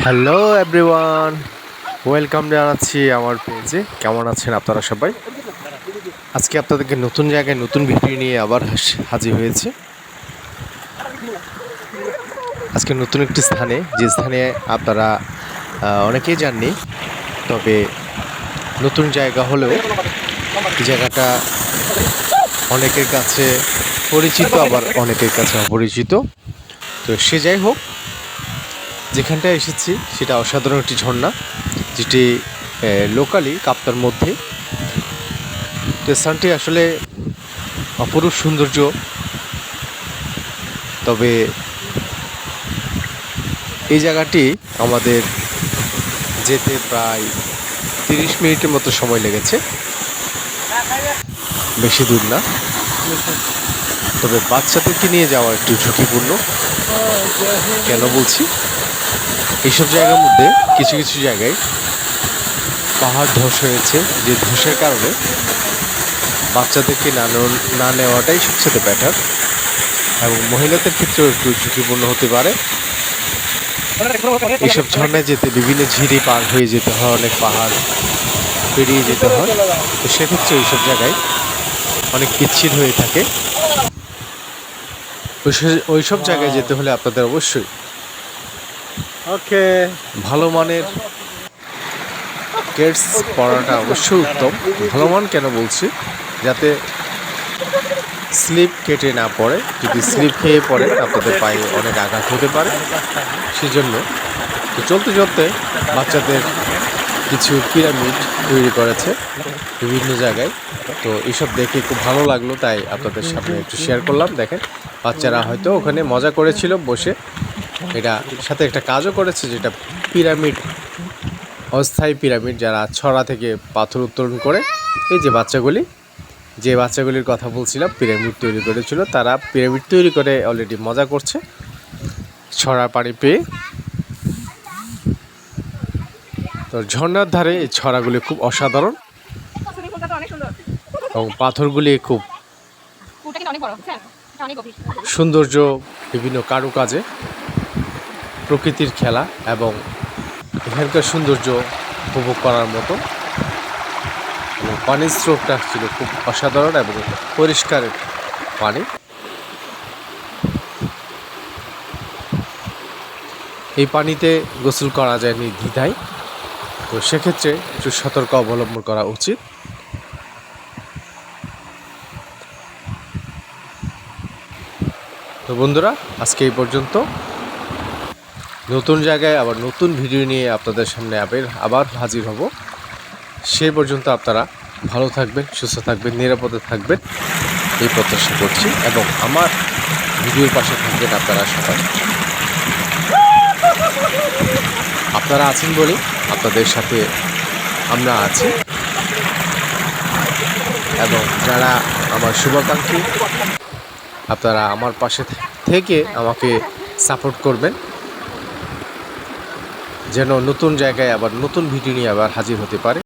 Hello everyone, welcome জানাচ্ছি আমার পেজে। কেমন আছেন আপনারা সবাই? আজকে আপনাদেরকে নতুন জায়গায় নতুন ভিডিও নিয়ে আবার হাজির হয়েছে। আজকে নতুন একটি স্থানে, যে স্থানে আপনারা অনেকেই যাননি, তবে নতুন জায়গা হলেও এই জায়গাটা অনেকের কাছে পরিচিত, আবার অনেকের কাছে অপরিচিত। তো সে যাই হোক, যেখানটায় এসেছি সেটা অসাধারণ একটি ঝর্ণা, যেটি লোকালি কাপ্তার মধ্যে। তো স্থানটি আসলে অপরূপ সৌন্দর্য, তবে এই জায়গাটি আমাদের যেতে প্রায় 30 মিনিটের মতো সময় লেগেছে, বেশি দূর না। তবে বাচ্চাদেরকে নিয়ে যাওয়া একটু ঝুঁকিপূর্ণ। কেন বলছি, এইসব জায়গার মধ্যে কিছু কিছু জায়গায় পাহাড় ধস হয়েছে, যে ধসের কারণে বাচ্চাদেরকে না নেওয়াটাই সবচেয়ে বেটার, এবং মহিলাদের ক্ষেত্রেও একটু ঝুঁকিপূর্ণ হতে পারে। এইসব ঝর্ণায় যেতে বিভিন্ন ঝিরি পার হয়ে যেতে হয়, অনেক পাহাড় পেরিয়ে যেতে হয়। তো সেক্ষেত্রে এইসব জায়গায় অনেক পিচ্ছিল হয়ে থাকে। ওইসব জায়গায় যেতে হলে আপনাদের অবশ্যই ভালো মানের কেডস পরাটা অবশ্যই উত্তম। ভালো মান কেন বলছি, যাতে স্লিপ কেটে না পড়ে। যদি স্লিপ খেয়ে পড়ে আপনাদের পায়ে অনেক আঘাত হতে পারে। সেজন্য তো চলতে চলতে বাচ্চাদের কিছু পিরামিড তৈরি করেছে বিভিন্ন জায়গায়। তো এইসব দেখে খুব ভালো লাগলো, তাই আপনাদের সামনে একটু শেয়ার করলাম। দেখেন, বাচ্চারা হয়তো ওখানে মজা করেছিল বসে, এটা সাথে একটা কাজও করেছে, যেটা পিরামিড, অস্থায়ী পিরামিড, যারা ছড়া থেকে পাথর উত্তোলন করে। এই যে বাচ্চাগুলির কথা বলছিলাম, পিরামিড তৈরি করেছিল, তারা পিরামিড তৈরি করে অলরেডি মজা করছে ছড়া পানি পেয়ে। তো ঝর্ণার ধারে এই ছড়াগুলি খুব অসাধারণ, এবং পাথরগুলি খুব সৌন্দর্য, বিভিন্ন কারুকাজে, প্রকৃতির খেলা, এবং এখানকার সৌন্দর্য উপভোগ করার মতো। এবং পানির স্রোতটা ছিল খুব অসাধারণ এবং পরিষ্কার পানি। এই পানিতে গোসল করা যায় নির্দ্বিধায়, তো সেক্ষেত্রে একটু সতর্ক অবলম্বন করা উচিত। তো বন্ধুরা, আজকে এই পর্যন্ত। নতুন জায়গায় আবার নতুন ভিডিও নিয়ে আপনাদের সামনে আবার হাজির হব। সেই পর্যন্ত আপনারা ভালো থাকবেন, সুস্থ থাকবেন, নিরাপদে থাকবেন, এই প্রত্যাশা করছি, এবং আমার ভিডিওর পাশে থাকবেন আপনারা সবাই। আপনারা আছেন বলেই আপনাদের সাথে আমরা আছি, এবং যারা আমার শুভাকাঙ্ক্ষী, আপনারা আমার পাশে থেকে আমাকে সাপোর্ট করবেন, যেন নতুন জায়গায় আবার নতুন ভিডিও নিয়ে আবার হাজির হতে পারে।